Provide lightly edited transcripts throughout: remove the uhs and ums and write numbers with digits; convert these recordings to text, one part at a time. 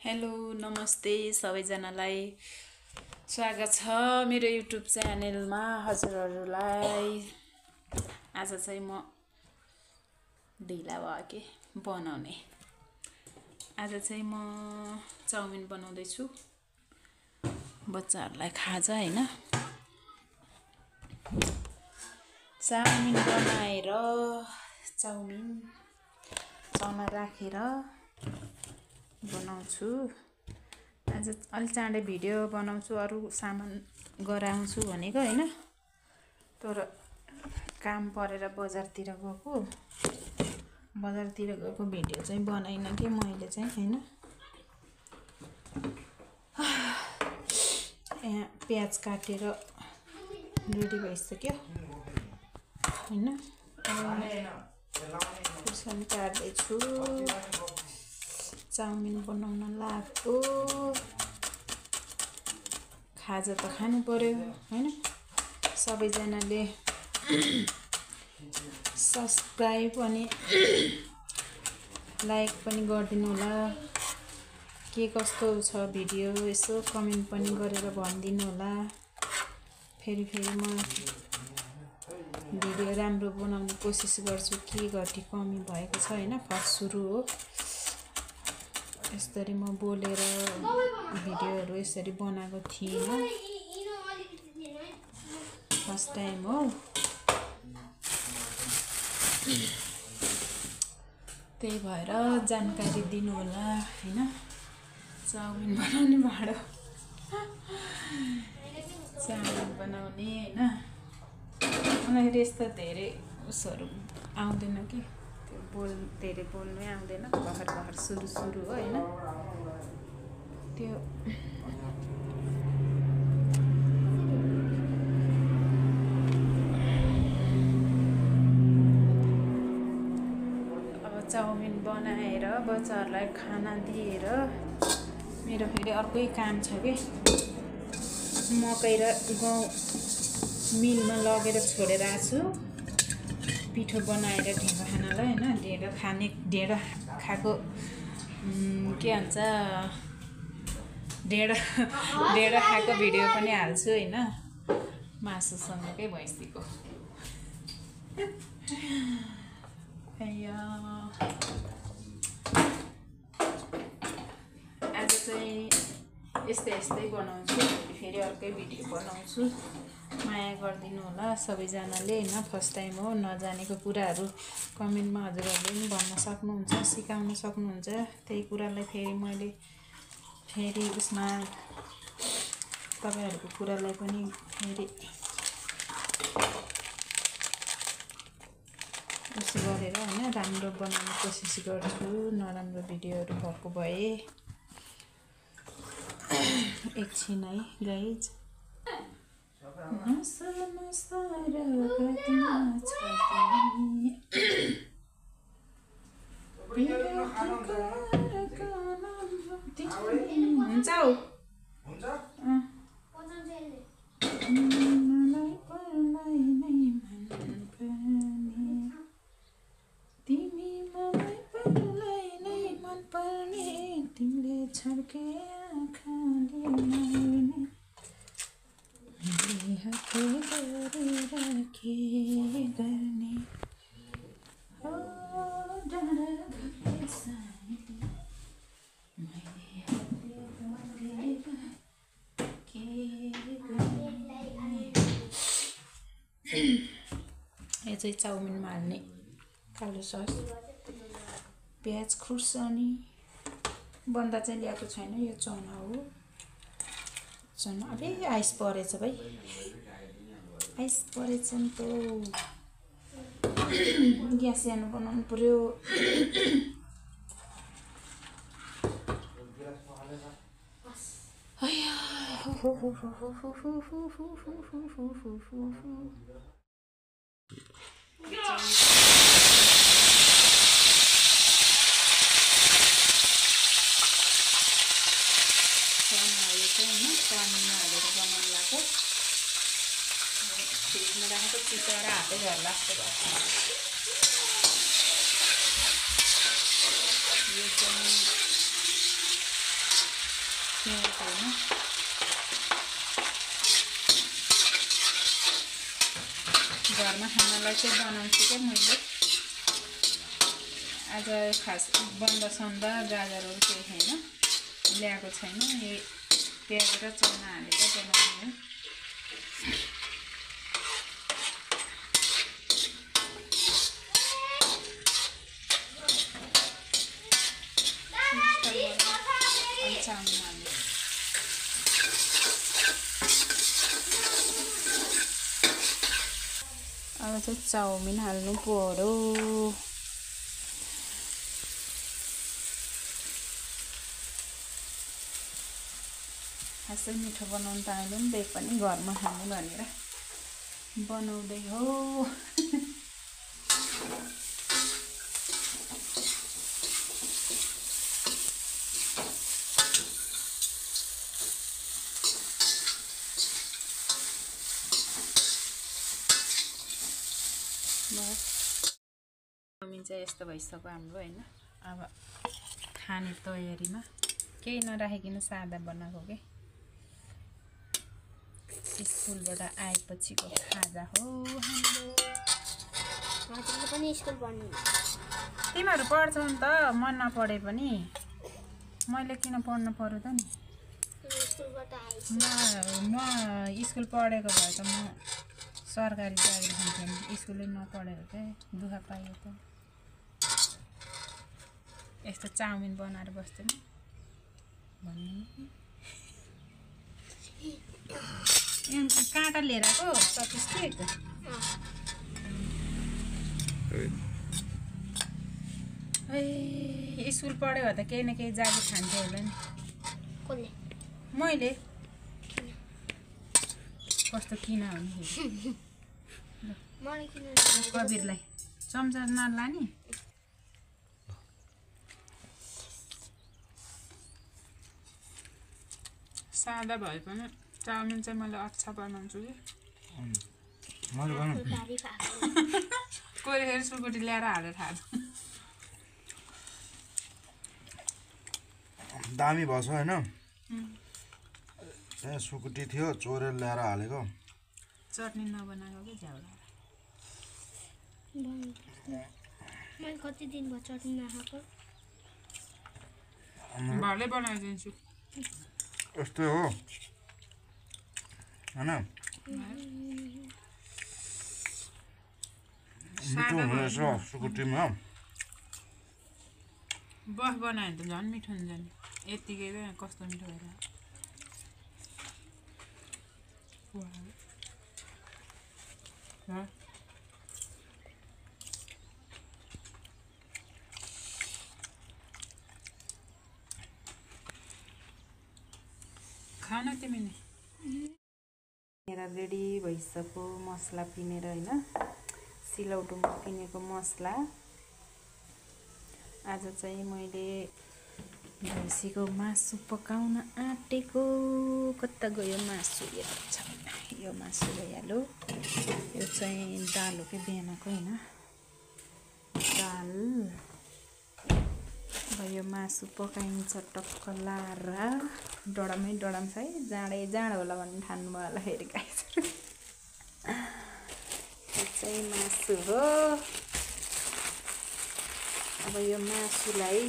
Hello नमस्ते सबैजनालाई स्वागत छ मेरो युट्युब च्यानलमा। हजुरहरूलाई आज चाहिँ म ढिला भयो के बनाउने। आज चाहिँ म चाउमिन बनाउँदै छु बच्चाहरूलाई खाजा हैन। चाउमिन बनाएर चाउमिन चना राखेर बनाउँछु। आज अलि चाँडै भिडियो बनाउँछु, अरु सामान गराउँछु भनेको हैन, तर काम परेर बजारतिर गएको भिडियो चाहिँ बनाइन के मैले चाहिँ हैन। यहाँ प्याज काटेर रेडी भइसक्यो हैन। खुर्सानी काट्दै छु, चाउमिन बनाउन लाग्यो। खाजा त खानु पर्यो हैन। सबैजनाले सब्स्क्राइब अनि लाइक पनि गरिदिनु होला। के कस्तो छ भिडियो यसो कमेन्ट पनि गरेर भनिदिनु होला। फेरि म भिडियो राम्रो बनाउने कोसिस गर्छु। के घटी कमी भएको छ हैन, फर्स्ट सुरु हो। यसरी म बोलेर भिडियोहरु यसरी बनाएको थिएन, फर्स्ट टाइम हो। त्यही भएर जानकारी दिनु होला हैन। चाउमिन बनाउने भाडो चाउमिन बनाउने हैन। मलाई यस्तो धेरै उसहरु आउँदैन कि, धेरै बोल्नै आउँदैन। भर्खर सुरु हो हैन। त्यो अब चाउमिन बनाएर बच्चाहरूलाई खाना दिएर मेरो फेरि अर्कै काम छ के। मकै र गहुँ मिलमा लगेर छोडेर आछु पिठो बनाएर ढेँडो खानालाई हैन। ढेँडो खाएको के भन्छ, ढेँडो खाएको भिडियो पनि हाल्छु हैन, मासुसँगकै भैँसीको। आज चाहिँ यस्तै बनाउँछु, फेरि अर्कै भिडियो बनाउँछु। माया गरिदिनु होला सबैजनाले हैन। फर्स्ट टाइम हो, नजानेको कुराहरू कमेन्टमा हजुरहरूले पनि भन्न सक्नुहुन्छ, सिकाउन सक्नुहुन्छ। त्यही कुरालाई फेरि मैले उसमा तपाईहरुको कुरालाई पनि फेरि उस गरेर हैन राम्रो बनाउने कोसिस गर्छु। नराम्रो भिडियोहरू भएको भए एकछिन है गाइज। तिमीले छड्के आँखाले के गर्ने हो डाँडा घाटे साइली मैले के गर्ने। यो चाहिँ चाउमिनमा हाल्ने कालो सस, प्याज, खुर्सानी। बन्दा चाहिँ ल्याएको छैन, यो चना हो। चना अबे आइस परेछ भाइ, आइस परेछ नि त। ग्यास सानो बनाउनु पर्यो। चाउमिनमा हालेर बनाउनु लाग्यो। फ्रिजमा राखेको चिसोएर हातै झर्ला जस्तो भयो। यो चाहिँ छैन। घरमा खानालाई चाहिँ बनाउँछु क्या मैले। आज खास बन्दासन्दा गाजरहरू केही छैन, ल्याएको छैन। यही प्याज र चना हालेर बनाउने। अब चाहिँ चाउमिन हाल्नु पर्यो। खासै मिठो बनाउनु त आउँदैन, बेग पनि घरमा खाने भनेर बनाउँदै हो। चाउमिन चाहिँ यस्तो भइसक्यो हाम्रो होइन। अब खाने तयारीमा केही नराखिकन सादा बनाएको के स्कुलबाट आएपछिको खाजा हो हाम्रो। पनि स्कुल पढ्नु? तिमीहरू पढ्छौ नि त, मन नपढे पनि मैले किन पढ्नु पर्यो त नि। म स्कुल पढेको भए त म सरकारी चाकरी खान्थेँ नि, स्कुलै नपढेर चाहिँ दुःख पायो त। यस्तो चाउमिन बनाएर बस्दैन भन्नु। काँटा लिएर आएको चपस्टिक। ए स्कुल पढ्यो भने त केही न केही जागिर खान्थ्यो होला नि। कसले? मैले। कस्तो किन भने कबिरलाई चम्चा नलाने। सादा भए पनि चाउमिन चाहिँ मैले अच्छा बनाउँछु कि। कोही सुकुटी ल्याएर हालेर खान्छ। दामी भएछ होइन। त्यहाँ सुकुटी थियो, चोरेर ल्याएर हालेको। चटनी नबनाएको कि झ्याउला। मैले कति दिन भयो चटनी नखाएको। भले बनाइदिन्छु। यस्तै हो होइन। मिठो हुने रहेछ सुकुटीमा। बफ बनायो भने त झन् मिठो हुन्छ नि। यत्तिकै कस्तो मिठो भएर। खाना तिमीले मेरा रेडी भइसक्यो मसला पिनेर होइन। सिलौटोमा पिनेको मसला। आज चाहिँ मैले भैँसीको मासु पकाउन आँटेको। कता गयो मासु? यो मासु गइहाल्यो। यो चाहिँ दाल हो कि बिहानको होइन, दाल। अब यो मासु पकाइन्छ टक्क लाएर। डढामै डढाम छ है, जाँडै जाँड होला भन्ने ठान्नुभयो होला फेरि गाईहरू। यो चाहिँ मासु हो। अब यो मासुलाई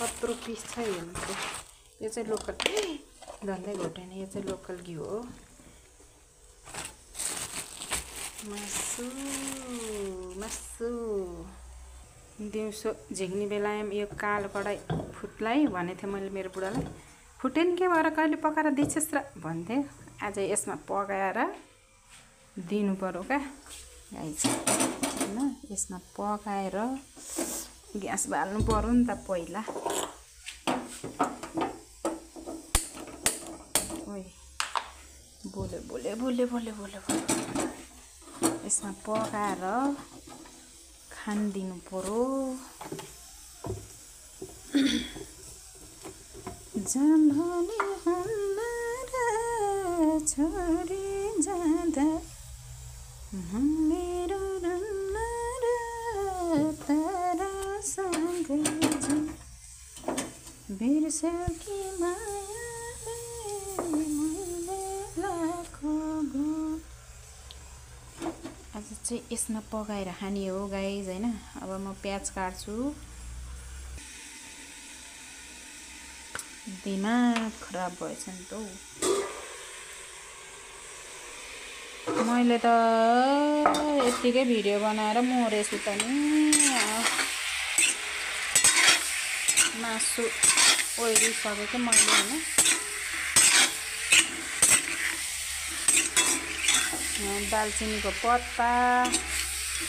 कत्रो पिस छ हेर्नु। यो चाहिँ लोकल, झन्डै घोटेन। यो चाहिँ लोकल घिउ हो। मासु मासु दिउँसो झिक्ने बेलामा यो कालो कराई फुट्लाई भनेको थिएँ मैले मेरो बुढालाई। फुटेन के भएर कहिले पकाएर दिन्छस् र भन्थे। आज यसमा पकाएर दिनु पर्यो क्या गाई चाहिँ होइन। यसमा पकाएर ग्यास बाल्नु पर्यो नि त पहिला। ओइ बोले बोले बोले बोले बोले बोले यसमा पकाएर खानिदिनु पर्यो। जम्हाले छोडी जाँदा मेरो तारासँगै बिर्स्यो कि माया चाहिँ यसमा पकाएर खाने हो गाइज हैन। अब म प्याज काट्छु। दिमाग खराब भएछ नि त। मैले त यतिकै भिडियो बनाएर मरेछु त नि। मासु ओइरिसकेको मैले हैन। दालचिनीको पत्ता,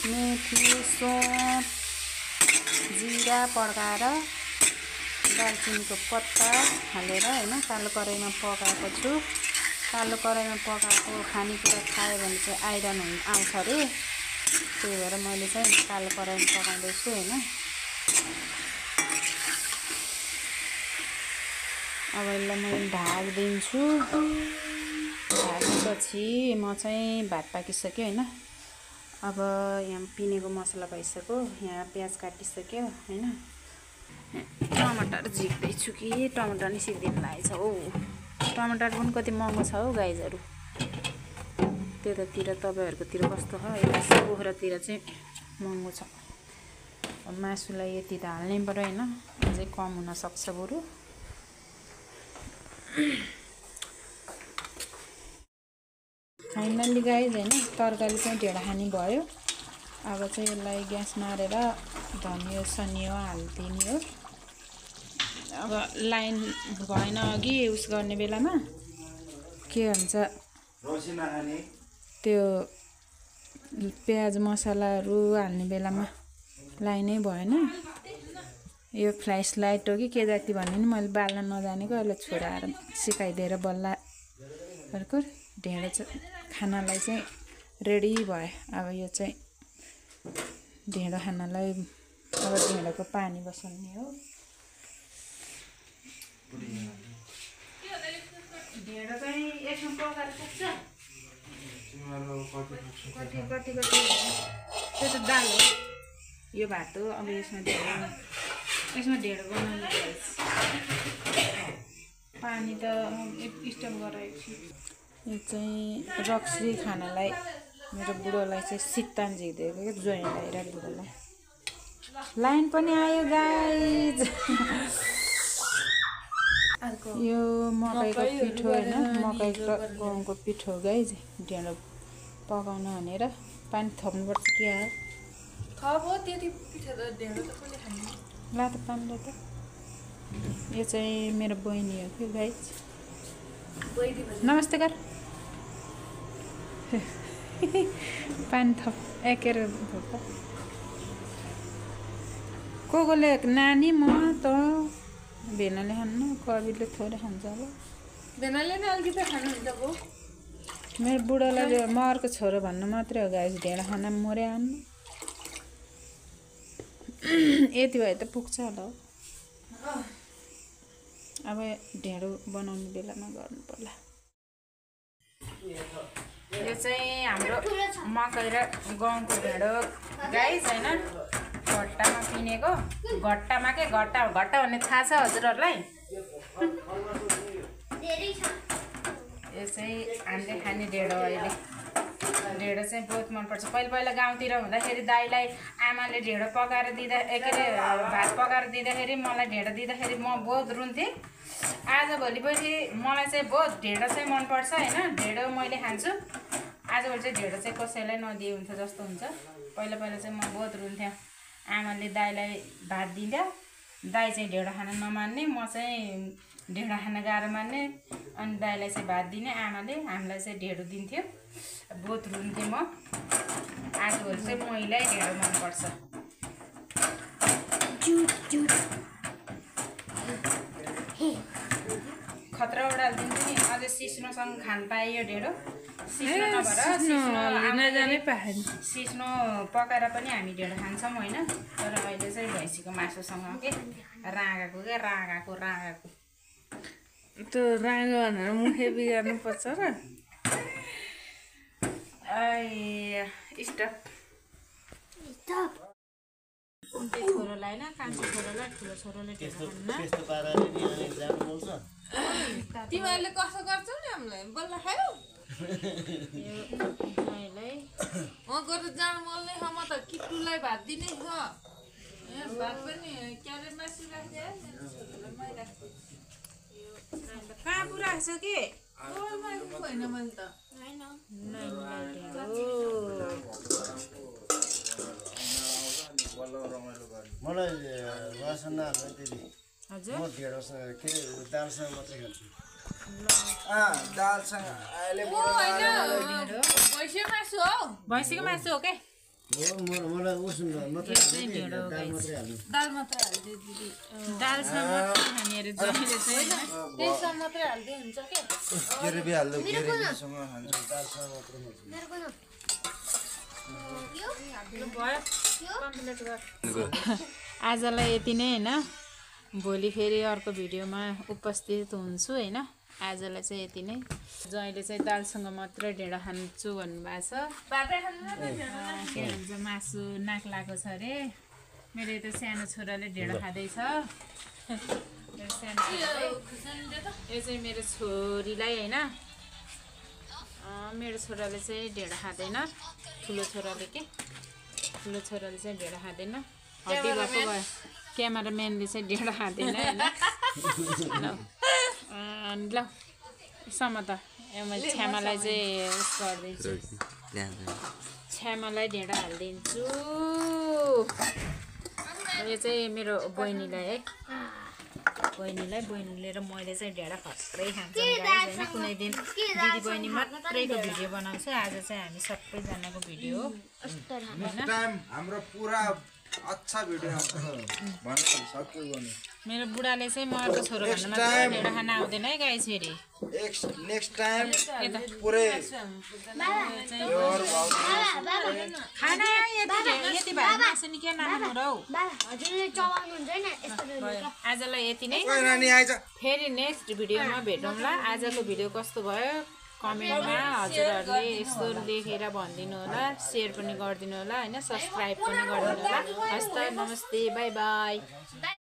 मेथी, सोंठ, जिरा पड्काएर दालचिनीको पत्ता हालेर हैन कालो कराईमा पकाएको छु। कालो कराईमा पकाएको खानेकुरा खायो भने चाहिँ आइरन आउँछ अरे, त्यही भएर मैले चाहिँ कालो कराईमा पकाउँदैछु हैन। अब यसलाई म ढाकिदिन्छु। ढाकेपछि म चाहिँ भात पाकिसक्यो हैन। अब यहाँ पिनेको मसला भइसक्यो, यहाँ प्याज काटिसक्यो हैन। टमाटर झिक्दैछु कि टमाटर नि सिक्दिन लागेछ हौ। टमाटर पनि कति महँगो छ हौ गाइजहरु। त्यतातिर तपाईहरुकोतिर कस्तो छ? यता पोखरातिर चाहिँ महँगो छ। मासुलाई यति त हाल्नै पर्यो हैन, अझै कम हुन सक्छ बरु। फाइनली गाइज हैन तरकारी चाहिँ ढेडा खानी भयो। अब चाहिँ यसलाई ग्यास मारेर धनिया सनियो हाल्दिने हो। अब लाइन भएन अघि उस गर्ने बेलामा के भन्छ त्यो प्याज मसलाहरु हाल्ने बेलामा लाइनै भएन। यो फ्ल्यास लाइट हो कि के जाति भन्ने नि मैले बाल्न नजानेको, अहिले छोराहरु सिकाइदिएर बल्ल अर्को ढेडा खानालाई चाहिँ रेडी भयो। अब यो चाहिँ ढेडा खानालाई अब ढेडाको पानी बसाल्ने हो। ढेडा चाहिँ यसमा पकाएर पुग्छ। कति त्यो त दाल हो, यो भात हो। अब यसमा ढेडा बनाउनु पानी त स्टोभ गराएको छु। यो चाहिँ रक्सी खानालाई मेरो बुढोलाई चाहिँ सिक्तान झिक्दिएको के जोइनलाई र बुढोलाई। लाइन पनि आयो गाइज। यो मकैको पिठो हैन, मकैको गहुँको पिठो गाइज। ढेडा पकाउन भनेर पानी थप्नुपर्छ के हो? थपो त्यति पिठो त ढेडा त कसले खान्छ? ला त पानी ला त। यो चाहिँ मेरो बहिनी हो कि गाइज। नमस्ते कर। पानी थप एकेर भोका कोले नानी म त भेनाले खान्न, कविले थोरै खान्छ होला। भेनाले नै अलिकति खानुहुन्छ भो। मेरो बुढालाई म अर्को छोरो भन्नु मात्रै हो गाइस। ढेडा खाना मरे आउनु। यति भए त पुग्छ होला। अब ढेडो बनाउने बेलामा गर्नु पर्ला। यो चाहिँ हाम्रो मकै र गहुँको ढेडो गाइस हैन। घट्टामा पिनेको, घट्टामा के घट्टा भन्ने थाहा छ हजुरहरुलाई? यो चाहिँ हामीले खाने ढेडो अहिले। ढेडो चाहिँ बहुत मन पर्छ। पहिला गाउँतिर हुँदाखेरि दाइलाई आमाले ढेडो पकाएर दिँदा के अरे भात पकाएर दिँदाखेरि मलाई ढेडो दिँदाखेरि म बहुत रुन्थे। आजभोलि पनि मलाई चाहिँ बहुत ढेडो चाहिँ मन पर्छ हैन। ढेडो मैले खान्छु। आजभोलि चाहिँ ढेडो चाहिँ कसैलाई नदिए हुन्छ जस्तो हुन्छ। पहिला चाहिँ म बहुत रुन्थे। आमाले दाइलाई भात दिँदा दाइ चाहिँ ढेडो खान नमान्ने, म चाहिँ ढेडो खान गाह्रो मान्ने। अनि दाइलाई चाहिँ भात दिने, आमाले हामीलाई चाहिँ ढेडो दिन्थ्यो। बहुत रुन्थे म। आजभोलि चाहिँ मलाई ढेडो मन पर्छ। खतरा उडालिदिन्छु नि। अझै सिस्नोसँग खान पाइयो ढेडो। सिस्नो नभएर सिस्नो पकाएर पनि हामी ढेडो खान्छौँ हैन। तर अहिले चाहिँ भैँसीको मासुसँग के राँगाको त्यो राँगो भनेर मुखे बिगार्नु पर्छ र। स्टप छोरोलाई न, कान्छो छोरोलाई ठुलो छोरोले ढेडो खान्न। तिमीहरूले कसो गर्छौ नि हामीलाई बल्ल खायौ? ज्वाइँलाई गएर जानु मोल्ने म त किट्टुलाई भात दिने छ भात पनि के अरे मासु राख्दै मैदा कहाँ पुऱ्याएको छ के होइन मैले त मलाई वासना दिदी हजुर म ढेँडोसँग के अरे दालसँग मात्रै खान्छु दालसँग अहिले पैसा मासु हौ भैँसीको मासु हो के मलाई उस मात्रै दाल मात्रै हाल्नु दाल मात्रै हालिदियो दिदी दालसँग मात्रै खाने अरे ज्वाइँले चाहिँ त्यसमा मात्रै हालिदियो हुन्छ के ग्रेभी हाल्दै ग्रेभीसँग खान्छ दालसँग मात्रै खान्छु मेरो पनि भयो कम्प्लिट गर आजलाई यति नै होइन भोलि फेरि अर्को भिडियोमा उपस्थित हुन्छु होइन आजलाई चाहिँ यति नै ज्वाइँले चाहिँ दालसँग मात्रै ढेँडो खान्छु भन्नुभएको छ भातै खानु के भन्छ मासु नाक लागेको छ अरे मेरो यता सानो छोराले ढेँडो खाँदैछ मेरो सानो छोराले यो चाहिँ मेरो छोरीलाई होइन मेरो छोराले चाहिँ ढेँडो खाँदैन ठुलो छोराले चाहिँ ढेँडो खाँदैन हड्डी भएको भयो क्यामेराम्यानले चाहिँ ढेँडो खाँदैन होइन ल सम त मैले छ्यामालाई चाहिँ उस गरिदिन्छु छ्यामालाई ढेँडो हालिदिन्छु यो चाहिँ मेरो बहिनीलाई है बहिनीले र मैले चाहिँ ढेँडो खत्रै खान्छौँ होइन कुनै दिन दिदी बहिनी मात्रैको भिडियो बनाउँछ आज चाहिँ हामी सबैजनाको भिडियो हो नेक्स्ट टाइम हाम्रो पुरा अच्छा भिडियो आउँछ भन्नु सक्यो भने मेरो बुढाले चाहिँ मर्को छोरो भन्नु मात्रै ढेँडो खान आउँदैन है गाई छोरी नेक्स्ट टाइम पुरै खाना यति भाइ मासु नि के नखानु र हौ हजुरले चलाउनु हुन्छ नि यस्तो आजलाई यति नै कोही नानी आइज फेरि नेक्स्ट भिडियोमा भेटौँला आजको भिडियो कस्तो भयो कमेन्टमा हजुरहरूले यस्तो लेखेर भनिदिनु होला सेयर पनि गरिदिनु होला होइन सब्सक्राइब पनि गरिदिनु होला हस् त नमस्ते बाई बाई